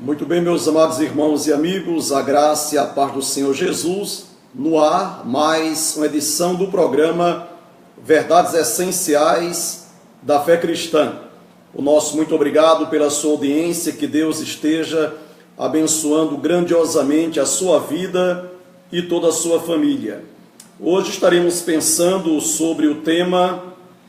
Muito bem, meus amados irmãos e amigos, a graça e a paz do Senhor Jesus, no ar, mais uma edição do programa Verdades Essenciais da Fé Cristã. O nosso muito obrigado pela sua audiência, que Deus esteja abençoando grandiosamente a sua vida e toda a sua família. Hoje estaremos pensando sobre o tema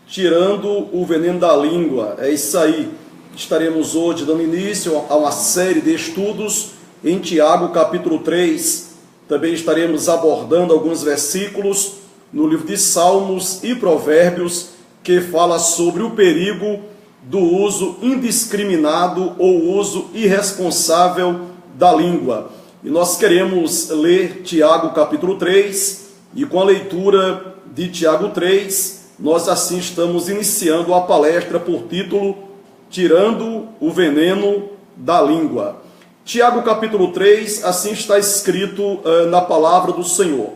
Tirando o Veneno da Língua. É isso aí. Estaremos hoje dando início a uma série de estudos em Tiago, capítulo 3. Também estaremos abordando alguns versículos no livro de Salmos e Provérbios, que fala sobre o perigo do uso indiscriminado ou uso irresponsável da língua. E nós queremos ler Tiago, capítulo 3, e com a leitura de Tiago 3, nós assim estamos iniciando a palestra por título Tirando o Veneno da Língua. Tiago capítulo 3, assim está escrito na palavra do Senhor.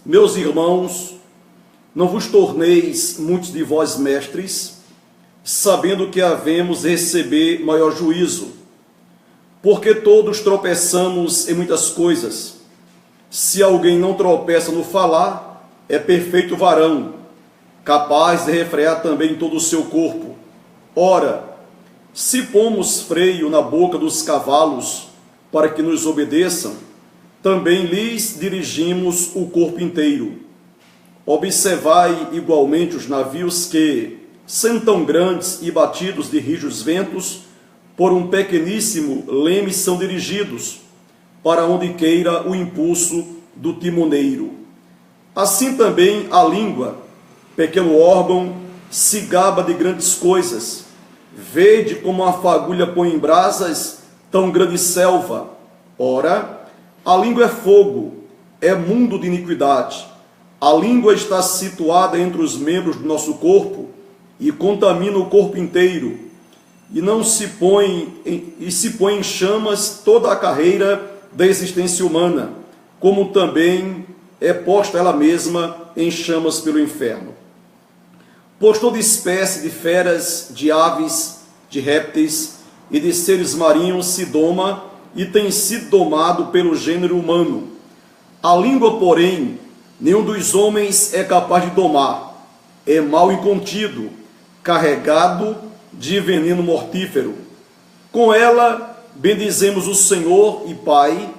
Meus irmãos, não vos torneis muitos de vós mestres, sabendo que havemos de receber maior juízo, porque todos tropeçamos em muitas coisas. Se alguém não tropeça no falar, é perfeito varão, capaz de refrear também todo o seu corpo. Ora, se pomos freio na boca dos cavalos para que nos obedeçam, também lhes dirigimos o corpo inteiro. Observai igualmente os navios que, sendo tão grandes e batidos de rijos ventos, por um pequeníssimo leme são dirigidos, para onde queira o impulso do timoneiro. Assim também a língua, pequeno órgão, se gaba de grandes coisas. Vede como a fagulha põe em brasas tão grande selva. Ora, a língua é fogo, é mundo de iniquidade. A língua está situada entre os membros do nosso corpo e contamina o corpo inteiro. E se põe em chamas toda a carreira da existência humana, como também é posta ela mesma em chamas pelo inferno. Pois toda espécie de feras, de aves, de répteis e de seres marinhos se doma e tem sido domado pelo gênero humano. A língua, porém, nenhum dos homens é capaz de domar. É mal incontido, carregado de veneno mortífero. Com ela bendizemos o Senhor e Pai,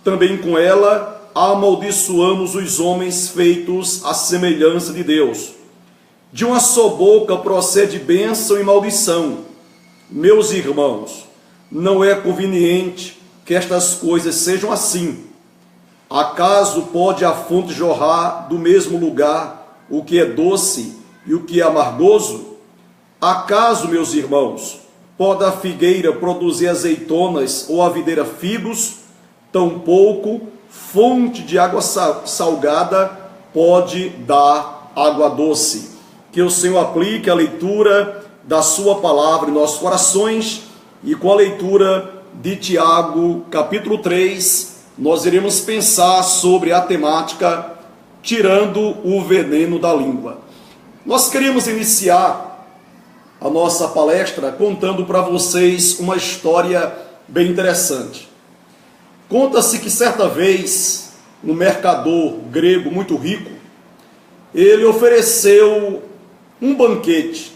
também com ela amaldiçoamos os homens feitos à semelhança de Deus. De uma só boca procede bênção e maldição. Meus irmãos, não é conveniente que estas coisas sejam assim. Acaso pode a fonte jorrar do mesmo lugar o que é doce e o que é amargoso? Acaso, meus irmãos, pode a figueira produzir azeitonas ou a videira figos? Tampouco fonte de água salgada pode dar água doce. Que o Senhor aplique a leitura da sua palavra em nossos corações, e com a leitura de Tiago, capítulo 3, nós iremos pensar sobre a temática Tirando o Veneno da Língua. Nós queremos iniciar a nossa palestra contando para vocês uma história bem interessante. Conta-se que certa vez, um mercador grego muito rico, ele ofereceu um banquete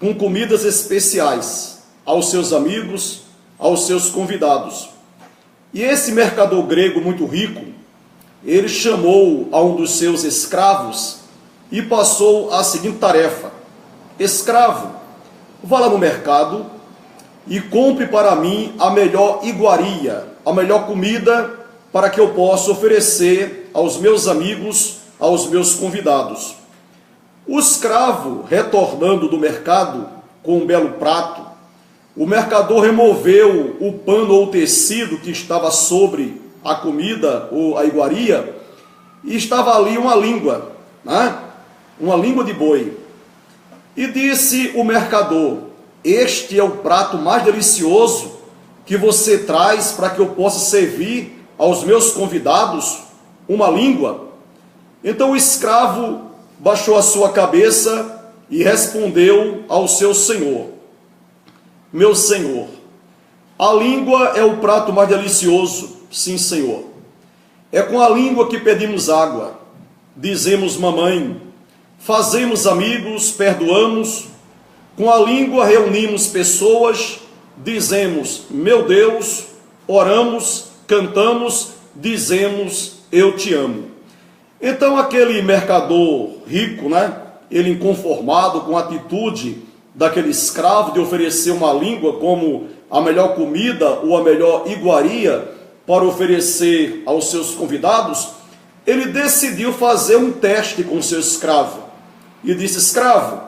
com comidas especiais aos seus amigos, aos seus convidados. E esse mercador grego muito rico, ele chamou a um dos seus escravos e passou a seguinte tarefa: escravo, vá lá no mercado e compre para mim a melhor iguaria, a melhor comida, para que eu possa oferecer aos meus amigos, aos meus convidados. O escravo, retornando do mercado com um belo prato, o mercador removeu o pano ou tecido que estava sobre a comida ou a iguaria, e estava ali uma língua, uma língua de boi. E disse o mercador: este é o prato mais delicioso que você traz para que eu possa servir aos meus convidados, uma língua? Então o escravo baixou a sua cabeça e respondeu ao seu senhor: meu senhor, A língua é o prato mais delicioso, sim, Senhor. É com a língua que pedimos água, dizemos mamãe, fazemos amigos, perdoamos. Com a língua reunimos pessoas, dizemos meu Deus, oramos, cantamos, dizemos eu te amo. Então aquele mercador rico, ele inconformado com a atitude daquele escravo de oferecer uma língua como a melhor comida ou a melhor iguaria para oferecer aos seus convidados, ele decidiu fazer um teste com o seu escravo. E disse: escravo,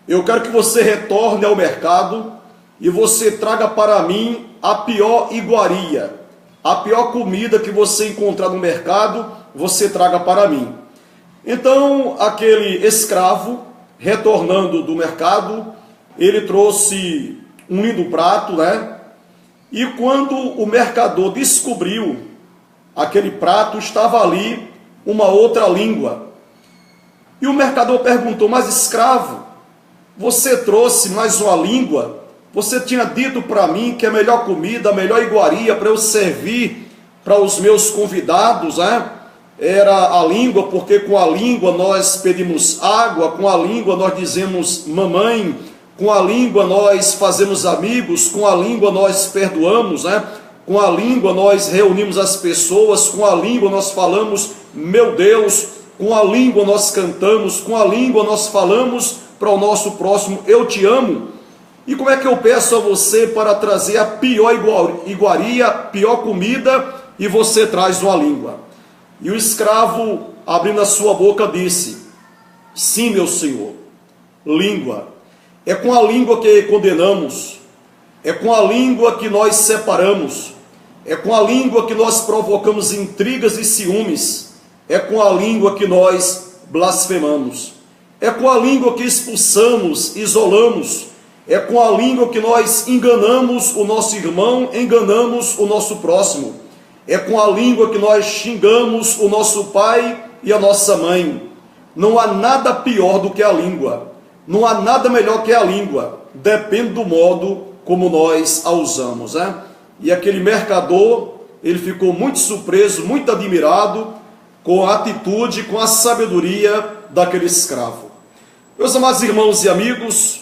eu quero que você retorne ao mercado e você traga para mim a pior iguaria, a pior comida que você encontrar no mercado, você traga para mim. Então, aquele escravo, retornando do mercado, ele trouxe um lindo prato, E quando o mercador descobriu aquele prato, estava ali uma outra língua. E o mercador perguntou: mas escravo, você trouxe mais uma língua? Você tinha dito para mim que a melhor comida, a melhor iguaria para eu servir para os meus convidados, era a língua, porque com a língua nós pedimos água, com a língua nós dizemos mamãe, com a língua nós fazemos amigos, com a língua nós perdoamos, com a língua nós reunimos as pessoas, com a língua nós falamos meu Deus, com a língua nós cantamos, com a língua nós falamos para o nosso próximo eu te amo. E como é que eu peço a você para trazer a pior iguaria, a pior comida, e você traz uma língua? E o escravo, abrindo a sua boca, disse: sim, meu senhor, língua. É com a língua que condenamos, é com a língua que nós separamos, é com a língua que nós provocamos intrigas e ciúmes, é com a língua que nós blasfemamos, é com a língua que expulsamos, isolamos, é com a língua que nós enganamos o nosso irmão, enganamos o nosso próximo, é com a língua que nós xingamos o nosso pai e a nossa mãe. Não há nada pior do que a língua. Não há nada melhor que a língua, depende do modo como nós a usamos, E aquele mercador, ele ficou muito surpreso, muito admirado com a atitude, com a sabedoria daquele escravo. Meus amados irmãos e amigos,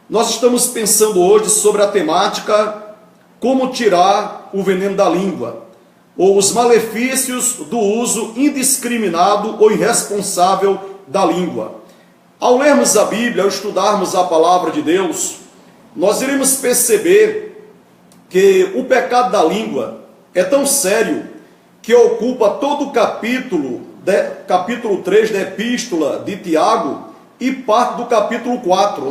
nós estamos pensando hoje sobre a temática como tirar o veneno da língua, ou os malefícios do uso indiscriminado ou irresponsável da língua. Ao lermos a Bíblia, ao estudarmos a palavra de Deus, nós iremos perceber que o pecado da língua é tão sério que ocupa todo o capítulo 3 da epístola de Tiago e parte do capítulo 4,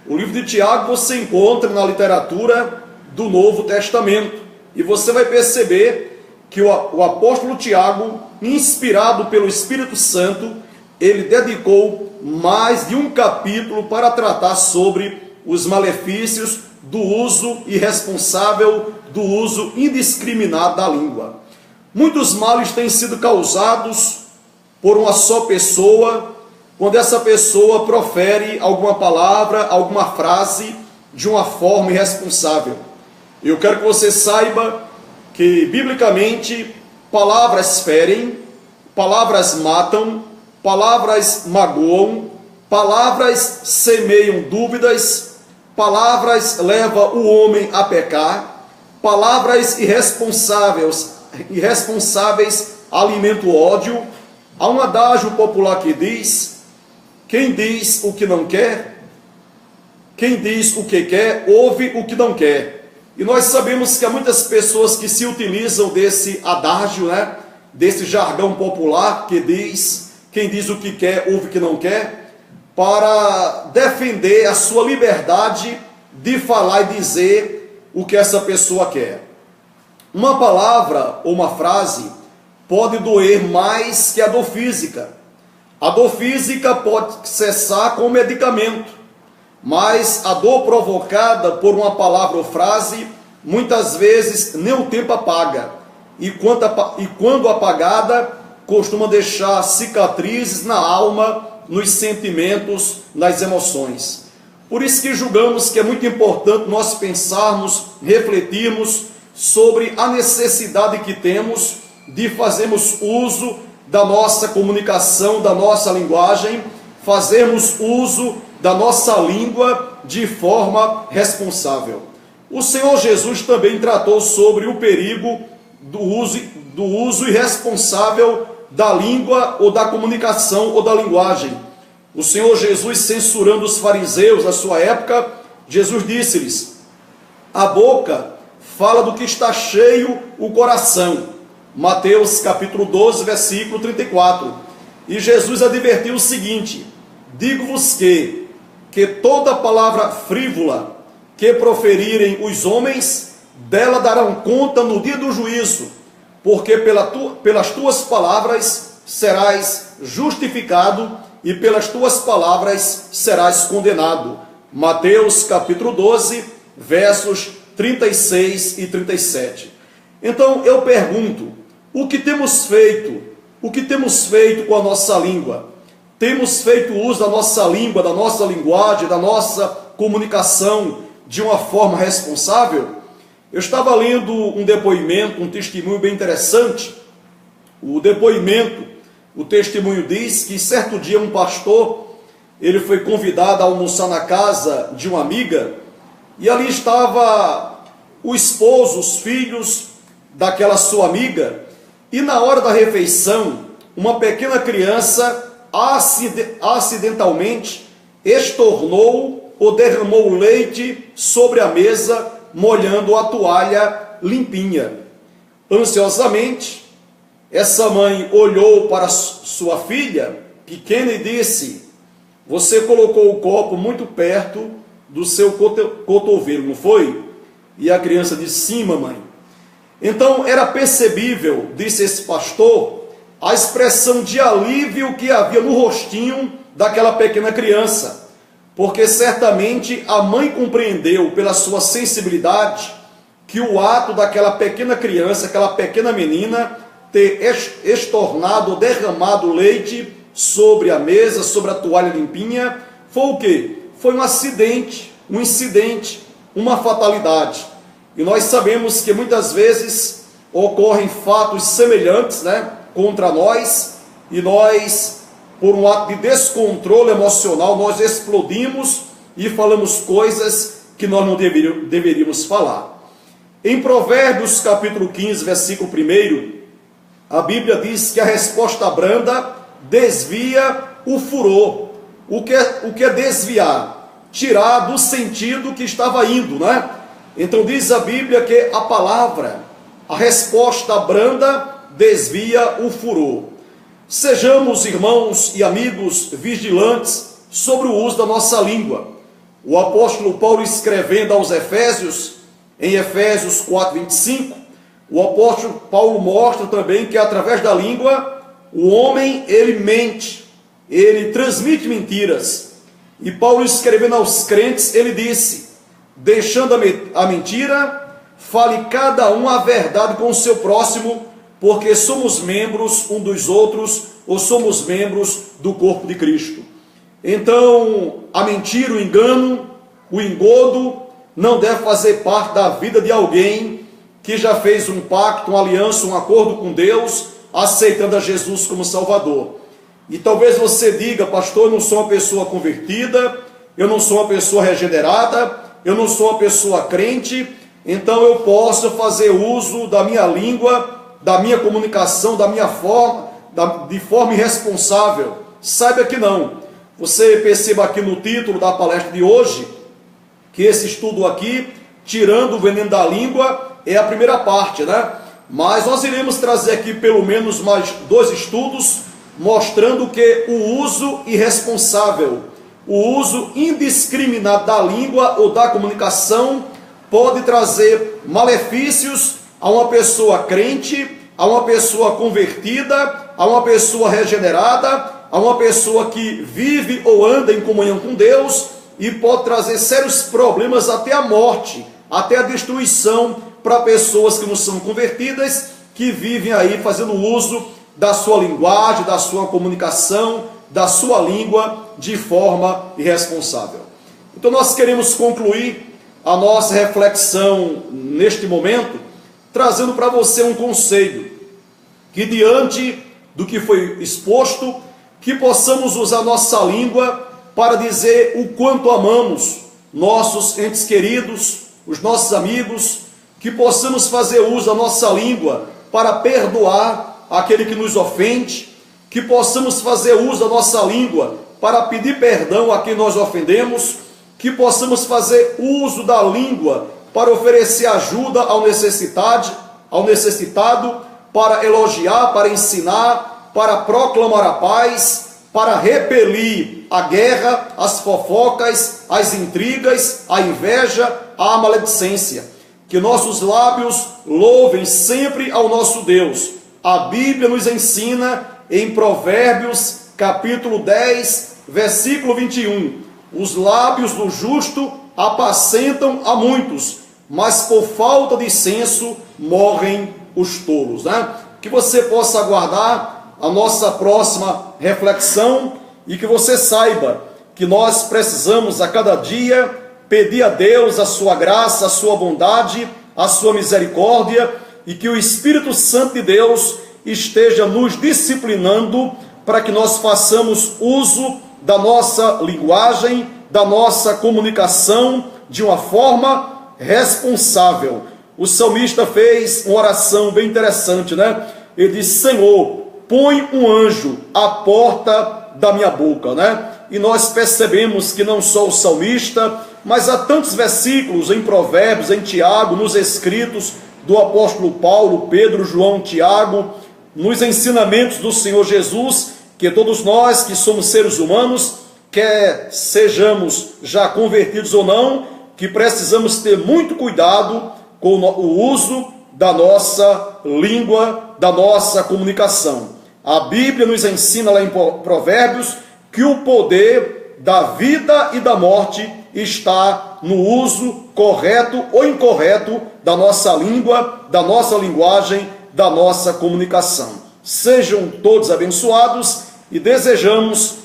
O livro de Tiago você encontra na literatura do Novo Testamento e você vai perceber que o apóstolo Tiago, inspirado pelo Espírito Santo, ele dedicou mais de um capítulo para tratar sobre os malefícios do uso irresponsável, do uso indiscriminado da língua. Muitos males têm sido causados por uma só pessoa, quando essa pessoa profere alguma palavra, alguma frase de uma forma irresponsável. Eu quero que você saiba que, biblicamente, palavras ferem, palavras matam, palavras magoam, palavras semeiam dúvidas, palavras levam o homem a pecar, palavras irresponsáveis alimentam ódio. Há um adágio popular que diz: quem diz o que não quer, quem diz o que quer, ouve o que não quer. E nós sabemos que há muitas pessoas que se utilizam desse adágio, desse jargão popular que diz: quem diz o que quer, ouve o que não quer, para defender a sua liberdade de falar e dizer o que essa pessoa quer. Uma palavra ou uma frase pode doer mais que a dor física. A dor física pode cessar com medicamento, mas a dor provocada por uma palavra ou frase, muitas vezes nem o tempo apaga. E quando apagada, costuma deixar cicatrizes na alma, nos sentimentos, nas emoções. Por isso que julgamos que é muito importante nós pensarmos, refletirmos sobre a necessidade que temos de fazermos uso da nossa comunicação, da nossa linguagem, fazermos uso da nossa língua de forma responsável. O Senhor Jesus também tratou sobre o perigo do uso irresponsável da língua ou da comunicação ou da linguagem. O Senhor Jesus, censurando os fariseus na sua época, Jesus disse-lhes: a boca fala do que está cheio o coração. Mateus capítulo 12, versículo 34. E Jesus advertiu o seguinte: digo-vos que toda palavra frívola que proferirem os homens, dela darão conta no dia do juízo, porque pelas tuas palavras serás justificado e pelas tuas palavras serás condenado. Mateus capítulo 12, versos 36 e 37. Então eu pergunto, o que temos feito? O que temos feito com a nossa língua? Temos feito uso da nossa língua, da nossa linguagem, da nossa comunicação de uma forma responsável? Eu estava lendo um depoimento, um testemunho bem interessante. O testemunho diz que certo dia um pastor, ele foi convidado a almoçar na casa de uma amiga, e ali estava o esposo, os filhos daquela sua amiga, e na hora da refeição, uma pequena criança acidentalmente estornou ou derramou leite sobre a mesa, molhando a toalha limpinha. Ansiosamente, essa mãe olhou para sua filha pequena e disse: você colocou o copo muito perto do seu cotovelo, não foi? E a criança disse: sim, mamãe. Então era percebível, disse esse pastor, a expressão de alívio que havia no rostinho daquela pequena criança, porque certamente a mãe compreendeu pela sua sensibilidade que o ato daquela pequena criança, aquela pequena menina, ter estornado, derramado leite sobre a mesa, sobre a toalha limpinha, foi o quê? Foi um acidente, um incidente, uma fatalidade. E nós sabemos que muitas vezes ocorrem fatos semelhantes, contra nós, e nós, por um ato de descontrole emocional, nós explodimos e falamos coisas que nós não deveríamos falar. Em Provérbios capítulo 15, versículo 1, a Bíblia diz que a resposta branda desvia o furor. O que é desviar? Tirar do sentido que estava indo, Então diz a Bíblia que a palavra, a resposta branda, desvia o furor. Sejamos, irmãos e amigos, vigilantes sobre o uso da nossa língua. O apóstolo Paulo, escrevendo aos Efésios, em Efésios 4, 25, o apóstolo Paulo mostra também que através da língua, o homem, ele mente, ele transmite mentiras. E Paulo, escrevendo aos crentes, ele disse: deixando a mentira, fale cada um a verdade com o seu próximo, porque somos membros um dos outros, ou somos membros do corpo de Cristo. Então, a mentira, o engano, o engodo, não deve fazer parte da vida de alguém que já fez um pacto, uma aliança, um acordo com Deus, aceitando a Jesus como Salvador. E talvez você diga: pastor, eu não sou uma pessoa convertida, eu não sou uma pessoa regenerada, eu não sou uma pessoa crente, então eu posso fazer uso da minha língua, da minha comunicação, da minha forma, de forma irresponsável. Saiba que não. Você perceba aqui no título da palestra de hoje, que esse estudo aqui, tirando o veneno da língua, é a primeira parte, Mas nós iremos trazer aqui pelo menos mais 2 estudos, mostrando que o uso irresponsável, o uso indiscriminado da língua ou da comunicação pode trazer malefícios a uma pessoa crente, a uma pessoa convertida, a uma pessoa regenerada, a uma pessoa que vive ou anda em comunhão com Deus, e pode trazer sérios problemas até a morte, até a destruição para pessoas que não são convertidas, que vivem aí fazendo uso da sua linguagem, da sua comunicação, da sua língua de forma irresponsável. Então nós queremos concluir a nossa reflexão neste momento, trazendo para você um conselho, que diante do que foi exposto, que possamos usar nossa língua para dizer o quanto amamos nossos entes queridos, os nossos amigos, que possamos fazer uso da nossa língua para perdoar aquele que nos ofende, que possamos fazer uso da nossa língua para pedir perdão a quem nós ofendemos, que possamos fazer uso da língua para oferecer ajuda ao necessitado, para elogiar, para ensinar, para proclamar a paz, para repelir a guerra, as fofocas, as intrigas, a inveja, a maledicência. Que nossos lábios louvem sempre ao nosso Deus. A Bíblia nos ensina em Provérbios, capítulo 10, versículo 21. Os lábios do justo apacentam a muitos, mas por falta de senso morrem os tolos. Que você possa aguardar a nossa próxima reflexão e que você saiba que nós precisamos a cada dia pedir a Deus a sua graça, a sua bondade, a sua misericórdia, e que o Espírito Santo de Deus esteja nos disciplinando para que nós façamos uso da nossa linguagem, da nossa comunicação de uma forma responsável. O salmista fez uma oração bem interessante, Ele disse: Senhor, põe um anjo à porta da minha boca, E nós percebemos que não só o salmista, mas há tantos versículos em Provérbios, em Tiago, nos escritos do apóstolo Paulo, Pedro, João, Tiago, nos ensinamentos do Senhor Jesus, que todos nós que somos seres humanos, quer sejamos já convertidos ou não, que precisamos ter muito cuidado com o uso da nossa língua, da nossa comunicação. A Bíblia nos ensina lá em Provérbios que o poder da vida e da morte está no uso correto ou incorreto da nossa língua, da nossa linguagem, da nossa comunicação. Sejam todos abençoados e desejamos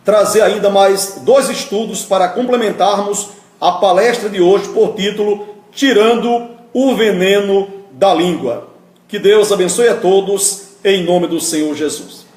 trazer ainda mais 2 estudos para complementarmos a palestra de hoje por título Tirando o Veneno da Língua. Que Deus abençoe a todos em nome do Senhor Jesus.